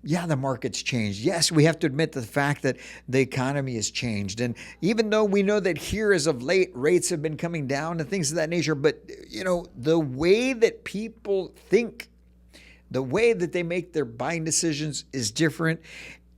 yeah, the market's changed. Yes, we have to admit the fact that the economy has changed. And even though we know that here as of late, rates have been coming down and things of that nature, but the way that people think, the way that they make their buying decisions is different.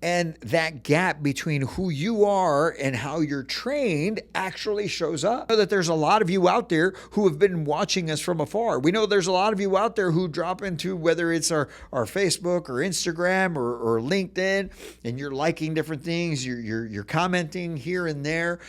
And that gap between who you are and how you're trained actually shows up. I know that there's a lot of you out there who have been watching us from afar. We know there's a lot of you out there who drop into whether it's our Facebook or Instagram or LinkedIn, and you're liking different things, you're commenting here and there.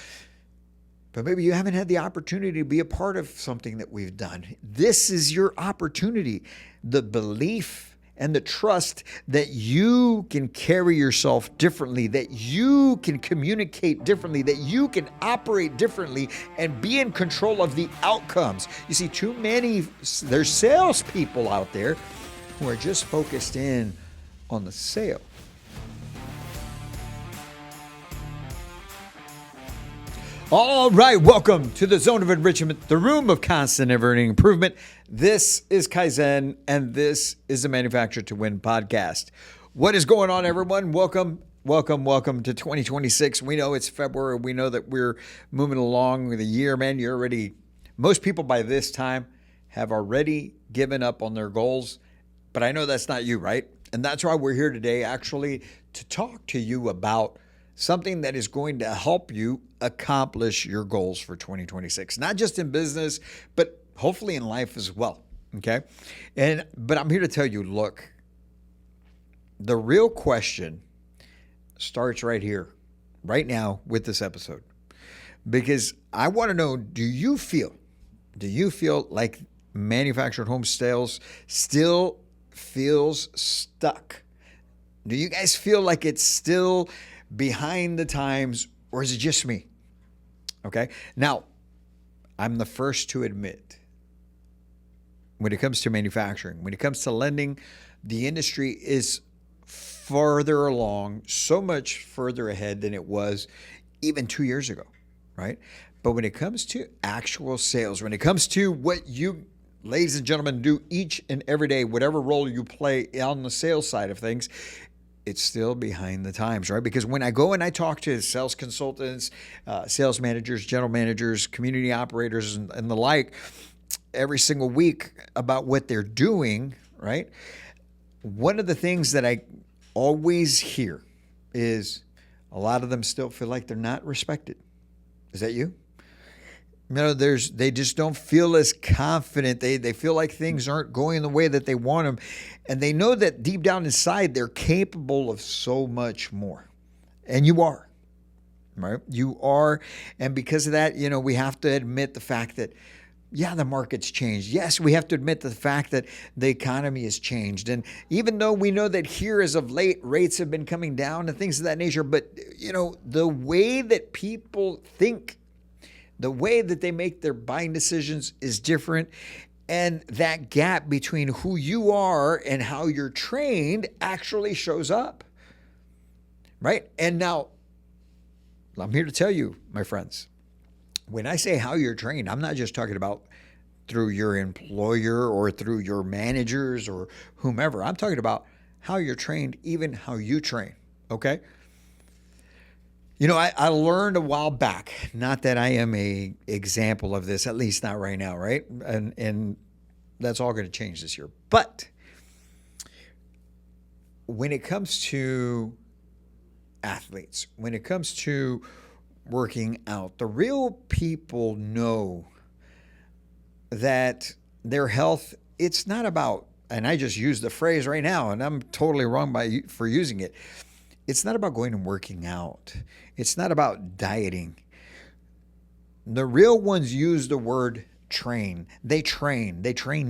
But maybe you haven't had the opportunity to be a part of something that we've done. This is your opportunity. The belief and the trust that you can carry yourself differently, that you can communicate differently, that you can operate differently and be in control of the outcomes. You see, too many, there's salespeople out there who are just focused in on the sale. All right, welcome to the Zone of Enrichment, the room of constant ever-earning improvement. This is Kaizen, and this is the Manufacture to Win podcast. What is going on, everyone? Welcome to 2026. We know it's February. We know that we're moving along with the year, man. Most people by this time have already given up on their goals, but I know that's not you, right? And that's why we're here today, actually, to talk to you about something that is going to help you accomplish your goals for 2026, not just in business, but hopefully in life as well. Okay. But I'm here to tell you, look, the real question starts right here, right now with this episode, because I want to know, do you feel like manufactured home sales still feels stuck? Do you guys feel like it's still behind the times, or is it just me? Okay. Now, I'm the first to admit, when it comes to manufacturing, when it comes to lending, the industry is further along, so much further ahead than it was even 2 years ago, right? But when it comes to actual sales, when it comes to what you, ladies and gentlemen, do each and every day, whatever role you play on the sales side of things, it's still behind the times, right? Because when I go and I talk to sales consultants, sales managers, general managers, community operators, and the like, every single week about what they're doing, right? One of the things that I always hear is a lot of them still feel like they're not respected. Is that you? They just don't feel as confident. They feel like things aren't going the way that they want them. And they know that deep down inside, they're capable of so much more. And you are, right? You are. And because of that, we have to admit the fact that, yeah, the market's changed. Yes, we have to admit the fact that the economy has changed. And even though we know that here as of late, rates have been coming down and things of that nature, but, the way that people think, the way that they make their buying decisions is different. And that gap between who you are and how you're trained actually shows up, right? And now, I'm here to tell you, my friends, when I say how you're trained, I'm not just talking about through your employer or through your managers or whomever. I'm talking about how you're trained, even how you train, okay? I learned a while back, not that I am a example of this, at least not right now, right? And that's all going to change this year. But when it comes to athletes, when it comes to working out, the real people know that their health, it's not about, and I just use the phrase right now, and I'm totally wrong for using it. It's not about going and working out. It's not about dieting. The real ones use the word train. They train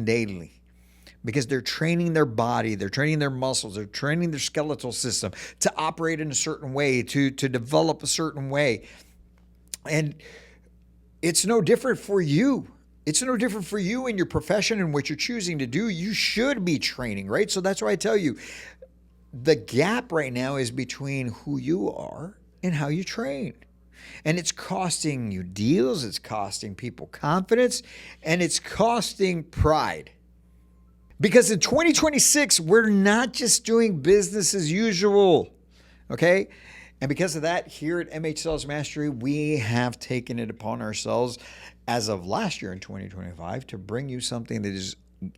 daily because they're training their body, they're training their muscles, they're training their skeletal system to operate in a certain way, to develop a certain way. And it's no different for you. It's no different for you in your profession and what you're choosing to do. You should be training, right? So that's why I tell you, the gap right now is between who you are and how you train. And it's costing you deals, it's costing people confidence, and it's costing pride. Because in 2026, we're not just doing business as usual. Okay? And because of that, here at MH Sales Mastery, we have taken it upon ourselves as of last year in 2025 to bring you something that is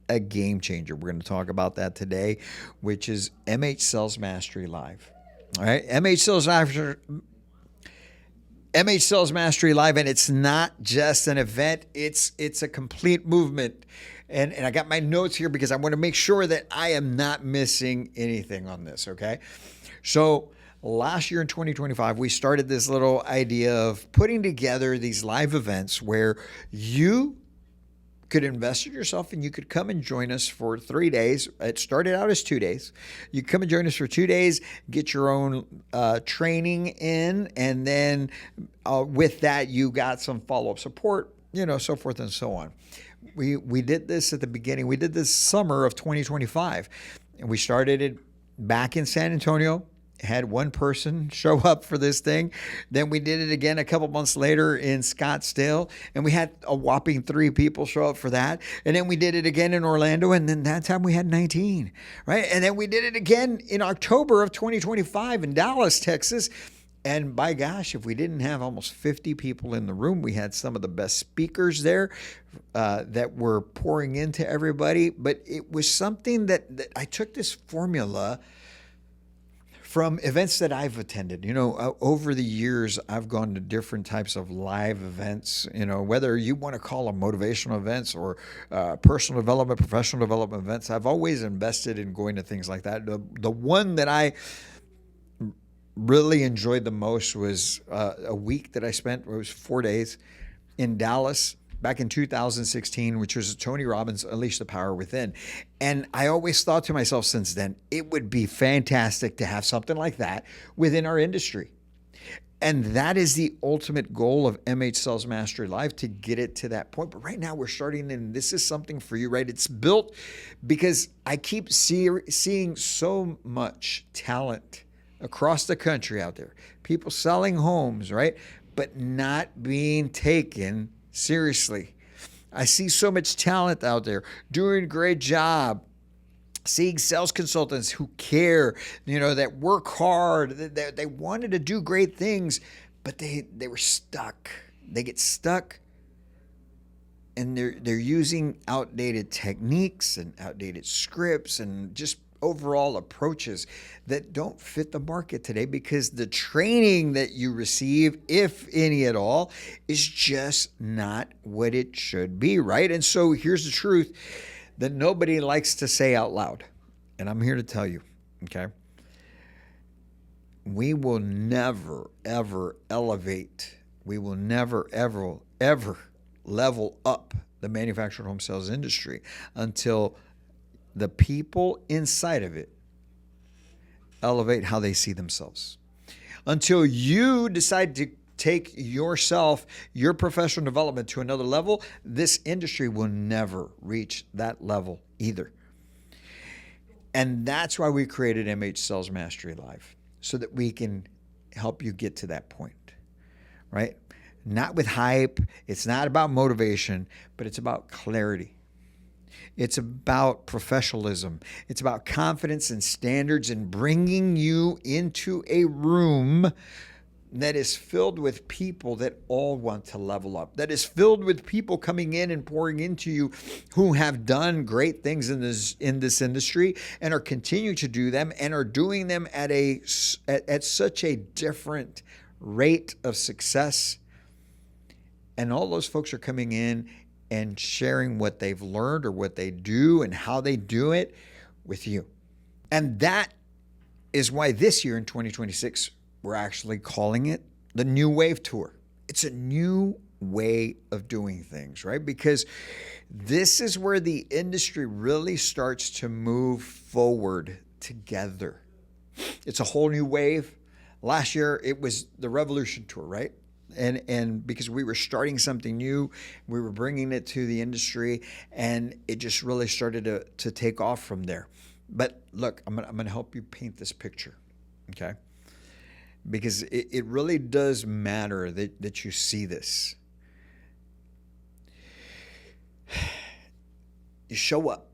a game changer. We're going to talk about that today, which is MH Sales Mastery Live. All right? MH Sales Mastery Live, and it's not just an event, it's a complete movement. And I got my notes here because I want to make sure that I am not missing anything on this, okay? So last year in 2025, we started this little idea of putting together these live events where you could invest in yourself and you could come and join us for 3 days. It started out as 2 days. You come and join us for 2 days, get your own training in, and then with that, you got some follow-up support, so forth and so on. We did this at the beginning. We did this summer of 2025, and we started it back in San Antonio. Had one person show up for this thing. Then we did it again a couple months later in Scottsdale, and we had a whopping 3 people show up for that. And then we did it again in Orlando, and then that time we had 19, right? And then we did it again in October of 2025 in Dallas, Texas. And by gosh, if we didn't have almost 50 people in the room, we had some of the best speakers there that were pouring into everybody. But it was something that I took this formula from events that I've attended. Over the years, I've gone to different types of live events, whether you want to call them motivational events or personal development, professional development events. I've always invested in going to things like that. The one that I really enjoyed the most was a week that I spent, it was 4 days in Dallas back in 2016, which was Tony Robbins' Unleash the Power Within. And I always thought to myself since then, it would be fantastic to have something like that within our industry. And that is the ultimate goal of MH Sales Mastery Live, to get it to that point. But right now we're starting, and this is something for you, right? It's built because I keep seeing so much talent across the country out there. People selling homes, right? But not being taken seriously. I see so much talent out there doing a great job. Seeing sales consultants who care, that work hard, that they wanted to do great things, but they were stuck. They get stuck, and they're using outdated techniques and outdated scripts and just overall approaches that don't fit the market today, because the training that you receive, if any at all, is just not what it should be, right? And so here's the truth that nobody likes to say out loud, and I'm here to tell you, okay? We will never, ever elevate. We will never, ever, ever level up the manufactured home sales industry until the people inside of it elevate how they see themselves. Until you decide to take yourself, your professional development to another level, this industry will never reach that level either. And that's why we created MH Sales Mastery Live, so that we can help you get to that point, right? Not with hype. It's not about motivation, but it's about clarity. It's about professionalism. It's about confidence and standards, and bringing you into a room that is filled with people that all want to level up, that is filled with people coming in and pouring into you who have done great things in this industry and are continuing to do them, and are doing them at such a different rate of success. And all those folks are coming in and sharing what they've learned or what they do and how they do it with you. And that is why this year in 2026, we're actually calling it the New Wave Tour. It's a new way of doing things, right? Because this is where the industry really starts to move forward together. It's a whole new wave. Last year, it was the Revolution Tour, right? And because we were starting something new, we were bringing it to the industry, and it just really started to take off from there. But look, I'm gonna help you paint this picture, okay? Because it really does matter that you see this. You show up,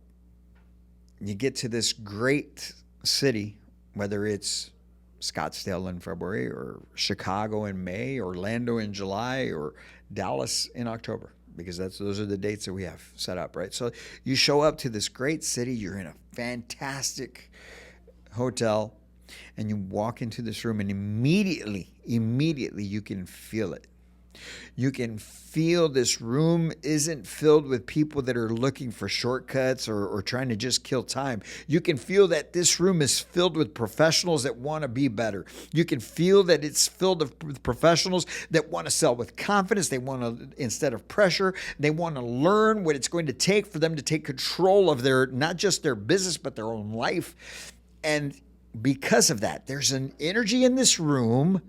you get to this great city, whether it's Scottsdale in February or Chicago in May, Orlando in July, or Dallas in October, because those are the dates that we have set up, right? So you show up to this great city, you're in a fantastic hotel, and you walk into this room, and immediately you can feel it. You can feel this room isn't filled with people that are looking for shortcuts or trying to just kill time. You can feel that this room is filled with professionals that want to be better. You can feel that it's filled with professionals that want to sell with confidence. They want to, instead of pressure, they want to learn what it's going to take for them to take control of their, not just their business, but their own life. And because of that, there's an energy in this room.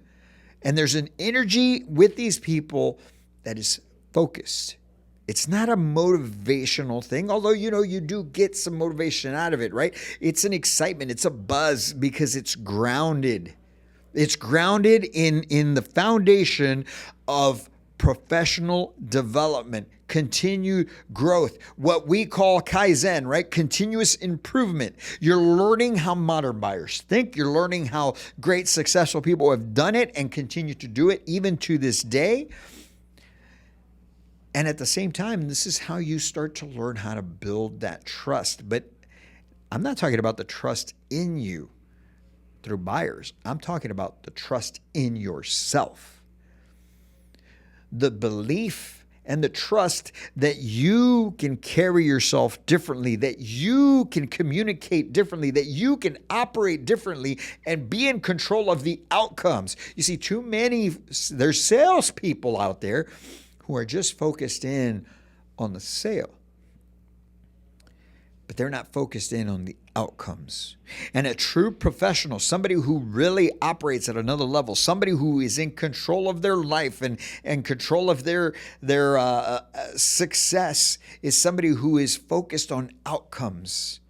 And there's an energy with these people that is focused. It's not a motivational thing, although, you do get some motivation out of it, right? It's an excitement. It's a buzz because it's grounded. It's grounded in the foundation of professional development, continued growth, what we call Kaizen, right? Continuous improvement. You're learning how modern buyers think. You're learning how great, successful people have done it and continue to do it even to this day. And at the same time, this is how you start to learn how to build that trust. But I'm not talking about the trust in you through buyers. I'm talking about the trust in yourself. The belief and the trust that you can carry yourself differently, that you can communicate differently, that you can operate differently and be in control of the outcomes. You see, there's salespeople out there who are just focused in on the sale, but they're not focused in on the outcomes. And a true professional, somebody who really operates at another level, somebody who is in control of their life and control of their success, is somebody who is focused on outcomes.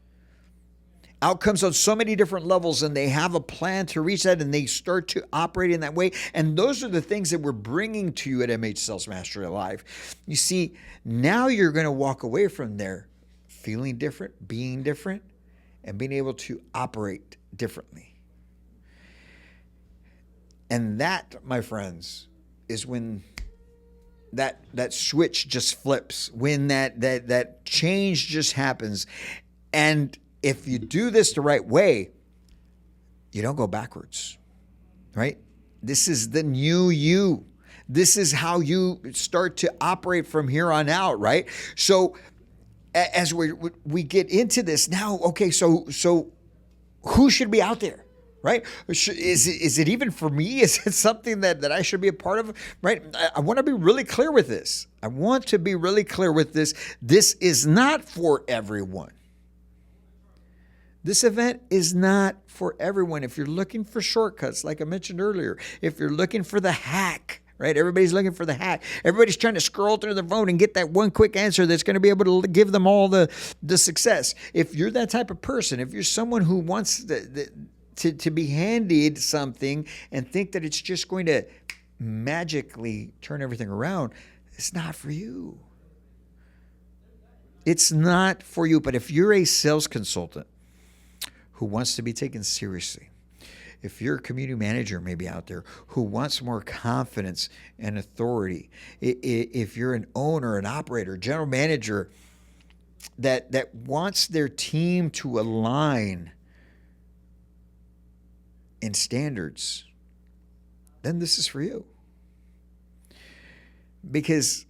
Outcomes on so many different levels, and they have a plan to reach that, and they start to operate in that way. And those are the things that we're bringing to you at MH Sales Mastery Live. You see, now you're going to walk away from there feeling different, being different, and being able to operate differently. And that, my friends, is when that switch just flips, when that change just happens. And if you do this the right way, you don't go backwards, right? This is the new you. This is how you start to operate from here on out, right? So as we get into this now, okay, so who should be out there, right? Is it even for me? Is it something that I should be a part of, right? I want to be really clear with this. This is not for everyone. This event is not for everyone. If you're looking for shortcuts, like I mentioned earlier, if you're looking for the hack, right? Everybody's looking for the hack. Everybody's trying to scroll through their phone and get that one quick answer that's going to be able to give them all the success. If you're that type of person, if you're someone who wants to be handed something and think that it's just going to magically turn everything around, it's not for you. It's not for you. But if you're a sales consultant who wants to be taken seriously, if you're a community manager maybe out there who wants more confidence and authority, if you're an owner, an operator, general manager that wants their team to align in standards, then this is for you. Because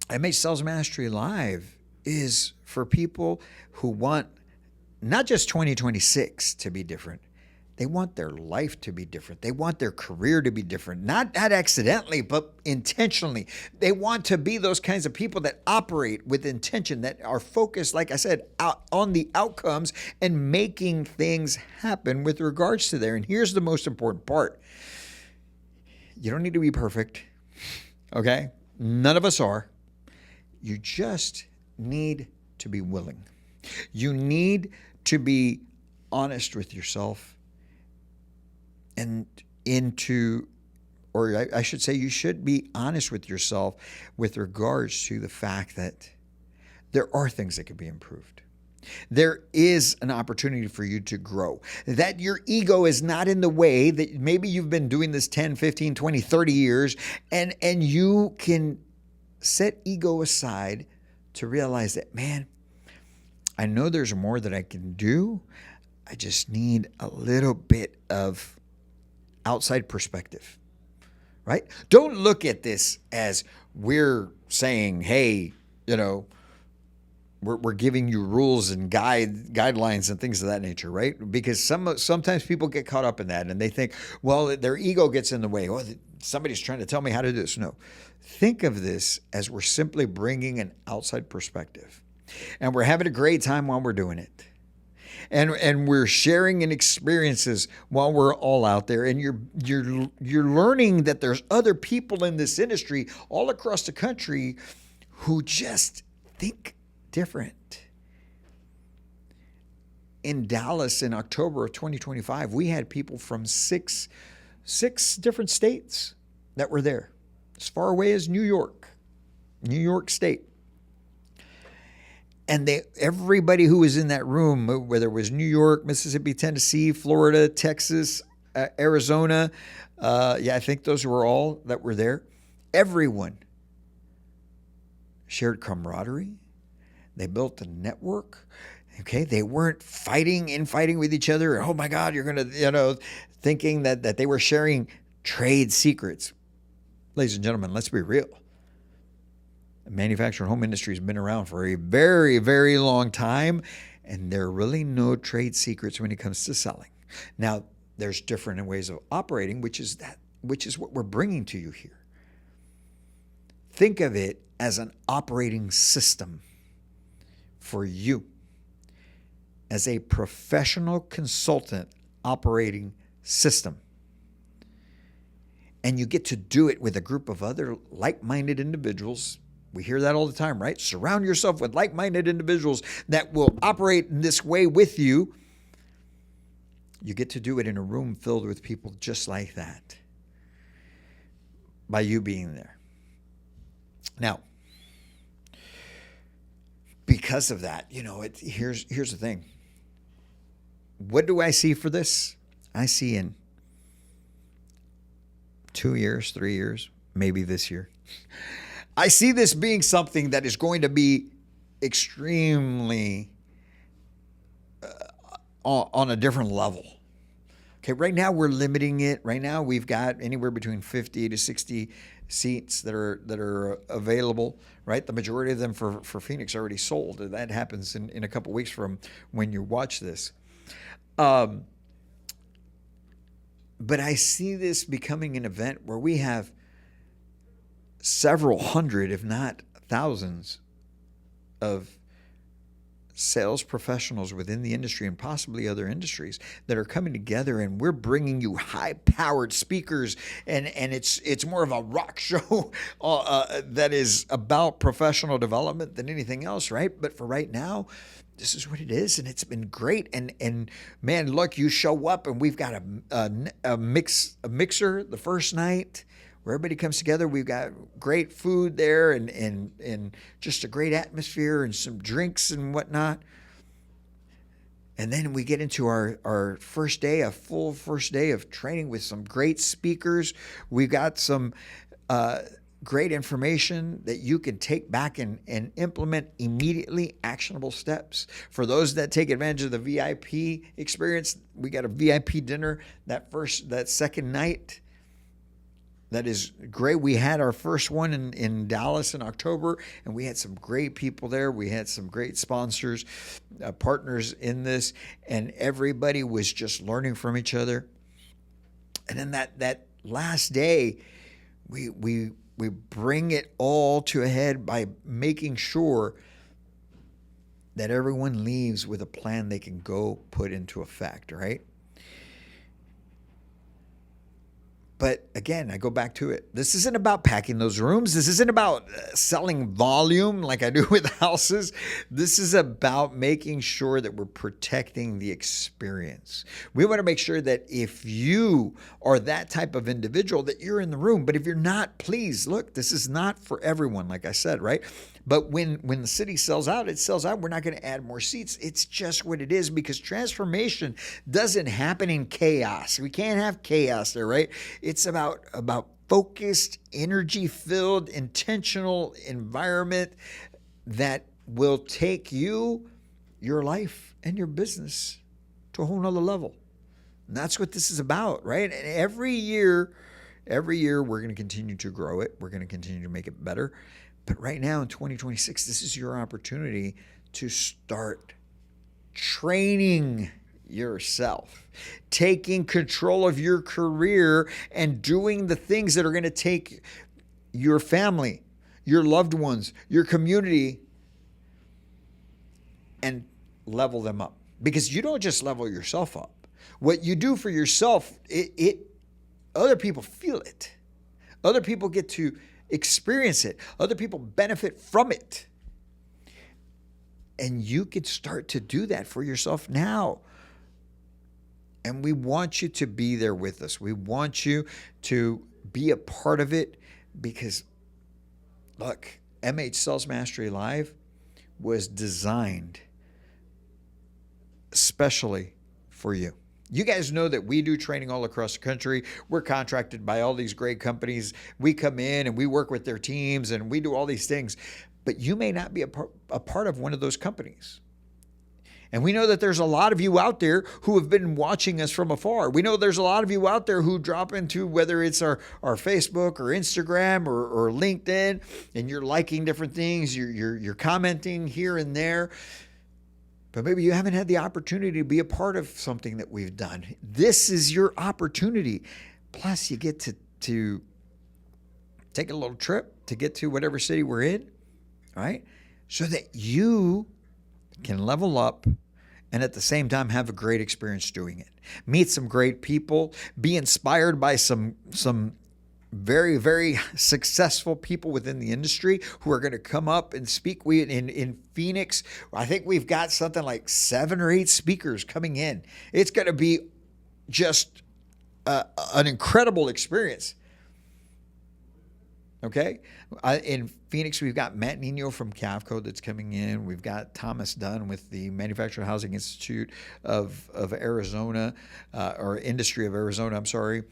MH Sales Mastery Live is for people who want not just 2026 to be different. They want their life to be different. They want their career to be different, not accidentally, but intentionally. They want to be those kinds of people that operate with intention, that are focused, like I said, on the outcomes and making things happen with regards to there. And here's the most important part. You don't need to be perfect, okay? None of us are. You just need to be willing. You need to be honest with yourself and I should say you should be honest with yourself with regards to the fact that there are things that can be improved. There is an opportunity for you to grow. That your ego is not in the way, that maybe you've been doing this 10, 15, 20, 30 years, and you can set ego aside to realize that, man, I know there's more that I can do. I just need a little bit of outside perspective, right? Don't look at this as we're saying, hey, we're giving you rules and guidelines and things of that nature, right? Because sometimes people get caught up in that and they think, well, their ego gets in the way. Oh, somebody's trying to tell me how to do this. No. Think of this as we're simply bringing an outside perspective. And we're having a great time while we're doing it. And we're sharing in experiences while we're all out there. And you're learning that there's other people in this industry all across the country who just think different. In Dallas in October of 2025, we had people from six different states that were there, as far away as New York State. And everybody who was in that room, whether it was New York, Mississippi, Tennessee, Florida, Texas, Arizona, I think those were all that were there. Everyone shared camaraderie. They built a network. Okay, they weren't infighting with each other. Oh my God, you're gonna, thinking that they were sharing trade secrets. Ladies and gentlemen, let's be real. The manufacturing home industry has been around for a very, very long time, and there are really no trade secrets when it comes to selling. Now, there's different ways of operating, which is what we're bringing to you here. Think of it as an operating system for you, as a professional consultant operating system. And you get to do it with a group of other like-minded individuals. We hear that all the time, right? Surround yourself with like-minded individuals that will operate in this way with you. You get to do it in a room filled with people just like that, by you being there. Now, because of that, here's the thing. What do I see for this? I see in 2 years, 3 years, maybe this year. I see this being something that is going to be extremely on a different level. Okay, right now we're limiting it. Right now we've got anywhere between 50 to 60 seats that are available, right? The majority of them for Phoenix are already sold. That happens in a couple weeks from when you watch this. But I see this becoming an event where we have several hundred, if not thousands, of sales professionals within the industry and possibly other industries that are coming together, and we're bringing you high-powered speakers, and it's more of a rock show that is about professional development than anything else, right? But for right now, this is what it is, and it's been great. And man, look, you show up, and we've got a mixer the first night where everybody comes together. We've got great food there and just a great atmosphere and some drinks and whatnot. And then we get into our first day, a full first day of training with some great speakers. We've got some great information that you can take back and implement immediately, actionable steps. For those that take advantage of the VIP experience, we got a VIP dinner that second night. That is great. We had our first one in Dallas in October, and we had some great people there. We had some great sponsors, partners in this, and everybody was just learning from each other. And then that last day, we bring it all to a head by making sure that everyone leaves with a plan they can go put into effect, right? But again, I go back to it. This isn't about packing those rooms. This isn't about selling volume like I do with houses. This is about making sure that we're protecting the experience. We want to make sure that if you are that type of individual, that you're in the room. But if you're not, please look, this is not for everyone, like I said, right? But when the city sells out, it sells out. We're not going to add more seats. It's just what it is, because transformation doesn't happen in chaos. We can't have chaos there, right? It's about focused, energy-filled, intentional environment that will take you, your life, and your business to a whole nother level. And that's what this is about, right? And every year we're going to continue to grow it. We're going to continue to make it better. But right now in 2026, this is your opportunity to start training yourself, taking control of your career, and doing the things that are going to take your family, your loved ones, your community, and level them up. Because you don't just level yourself up. What you do for yourself, other people feel it. Other people get to experience it. Other people benefit from it. And you can start to do that for yourself now. And we want you to be there with us. We want you to be a part of it, because, look, MH Sales Mastery Live was designed especially for you. You guys know that we do training all across the country. We're contracted by all these great companies. We come in and we work with their teams and we do all these things. But you may not be a part of one of those companies. And we know that there's a lot of you out there who have been watching us from afar. We know there's a lot of you out there who drop into, whether it's our Facebook or Instagram or LinkedIn, and you're liking different things. You're commenting here and there. But maybe you haven't had the opportunity to be a part of something that we've done. This is your opportunity. Plus, you get to take a little trip to get to whatever city we're in, right? So that you can level up and at the same time have a great experience doing it. Meet some great people. Be inspired by some very, very successful people within the industry who are going to come up and speak. In Phoenix, I think we've got something like 7 or 8 speakers coming in. It's going to be just an incredible experience. Okay? In Phoenix, we've got Matt Nino from Cavco that's coming in. We've got Thomas Dunn with the Manufactured Housing Institute of Arizona, or Industry of Arizona, I'm sorry.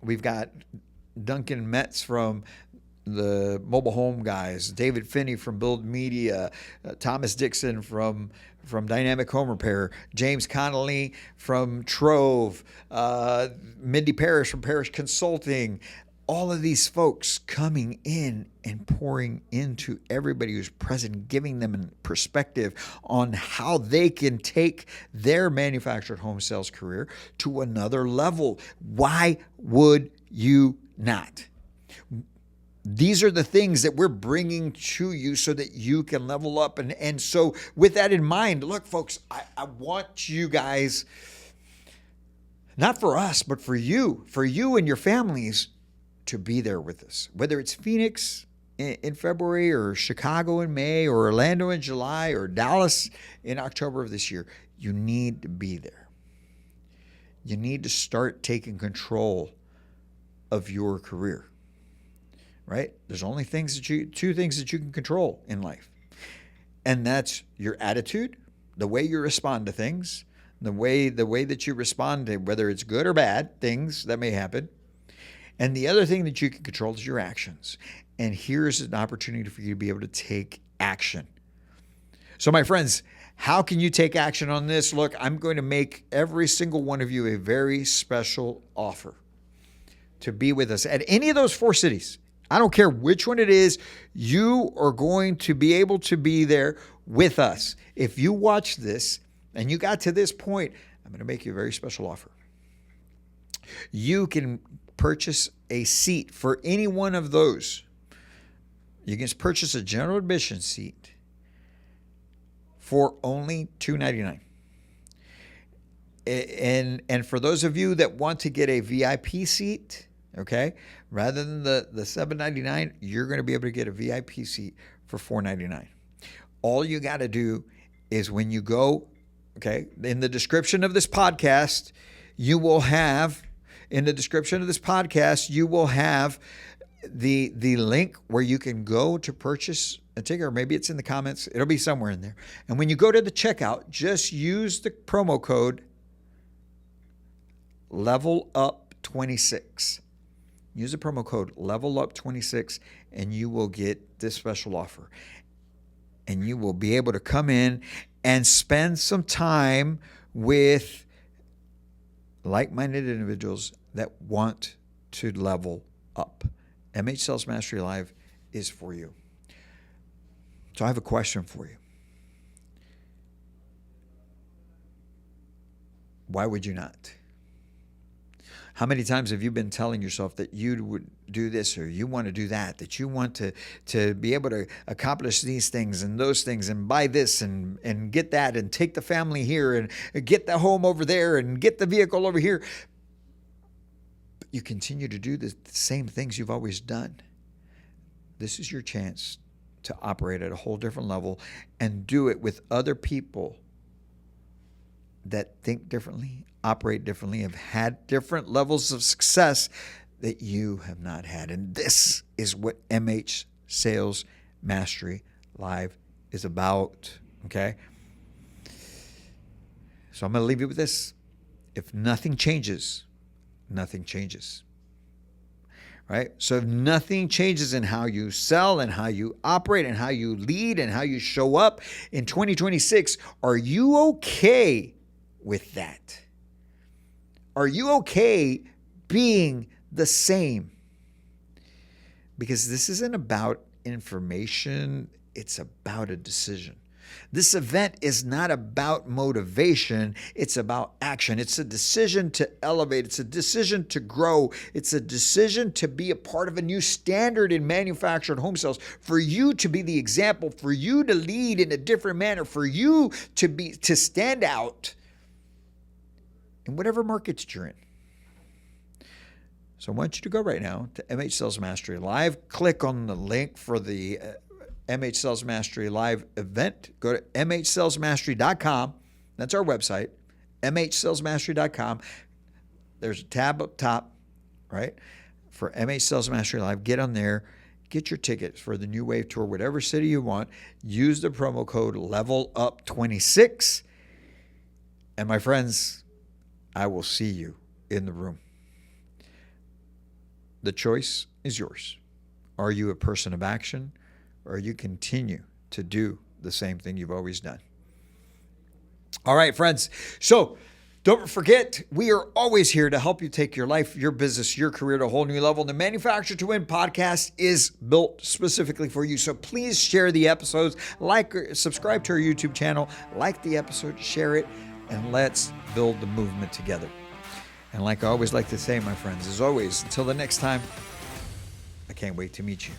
We've got Duncan Metz from the Mobile Home guys, David Finney from Build Media, Thomas Dixon from Dynamic Home Repair, James Connolly from Trove, Mindy Parrish from Parrish Consulting. All of these folks coming in and pouring into everybody who's present, giving them a perspective on how they can take their manufactured home sales career to another level. Why would you not? These are the things that we're bringing to you so that you can level up. And so with that in mind, look, folks, I want you guys, not for us, but for you and your families, to be there with us. Whether it's Phoenix in February or Chicago in May or Orlando in July or Dallas in October of this year, you need to be there. You need to start taking control of your career, right? There's only two things that you can control in life. And that's your attitude, the way you respond to things, the way that you respond to whether it's good or bad things that may happen. And the other thing that you can control is your actions. And here's an opportunity for you to be able to take action. So my friends, how can you take action on this? Look, I'm going to make every single one of you a very special offer to be with us at any of those 4 cities. I don't care which one it is, you are going to be able to be there with us. If you watch this and you got to this point, I'm going to make you a very special offer. You can purchase a seat for any one of those. You can purchase a general admission seat for only $299. And for those of you that want to get a VIP seat, okay, rather than the $799, you're going to be able to get a VIP seat for $499. All you got to do is when you go, okay, in the description of this podcast, you will have the link where you can go to purchase a ticket, or maybe it's in the comments. It'll be somewhere in there. And when you go to the checkout, just use the promo code LevelUp26. Use the promo code LevelUp26 and you will get this special offer. And you will be able to come in and spend some time with like-minded individuals that want to level up. MH Sales Mastery Live is for you. So I have a question for you. Why would you not? How many times have you been telling yourself that you would do this or you want to do that you want to be able to accomplish these things and those things and buy this and get that and take the family here and get the home over there and get the vehicle over here? But you continue to do the same things you've always done. This is your chance to operate at a whole different level and do it with other people that think differently, operate differently, have had different levels of success that you have not had. And this is what MH Sales Mastery Live is about, okay? So I'm going to leave you with this. If nothing changes, nothing changes. Right? So if nothing changes in how you sell and how you operate and how you lead and how you show up in 2026, are you okay with that? Are you okay being the same? Because this isn't about information, it's about a decision. This event is not about motivation, it's about action. It's a decision to elevate, it's a decision to grow, it's a decision to be a part of a new standard in manufactured home sales, for you to be the example, for you to lead in a different manner, for you to stand out in whatever markets you're in. So I want you to go right now to MH Sales Mastery Live. Click on the link for the MH Sales Mastery Live event. Go to mhsalesmastery.com. That's our website, mhsalesmastery.com. There's a tab up top, right, for MH Sales Mastery Live. Get on there. Get your tickets for the New Wave Tour, whatever city you want. Use the promo code LEVELUP26. And my friends, I will see you in the room. The choice is yours. Are you a person of action, or you continue to do the same thing you've always done? All right, friends. So don't forget, we are always here to help you take your life, your business, your career to a whole new level. And the Manufacture to Win podcast is built specifically for you. So please share the episodes, subscribe to our YouTube channel, like the episode, share it, and let's build the movement together. And like I always like to say, my friends, as always, until the next time, I can't wait to meet you.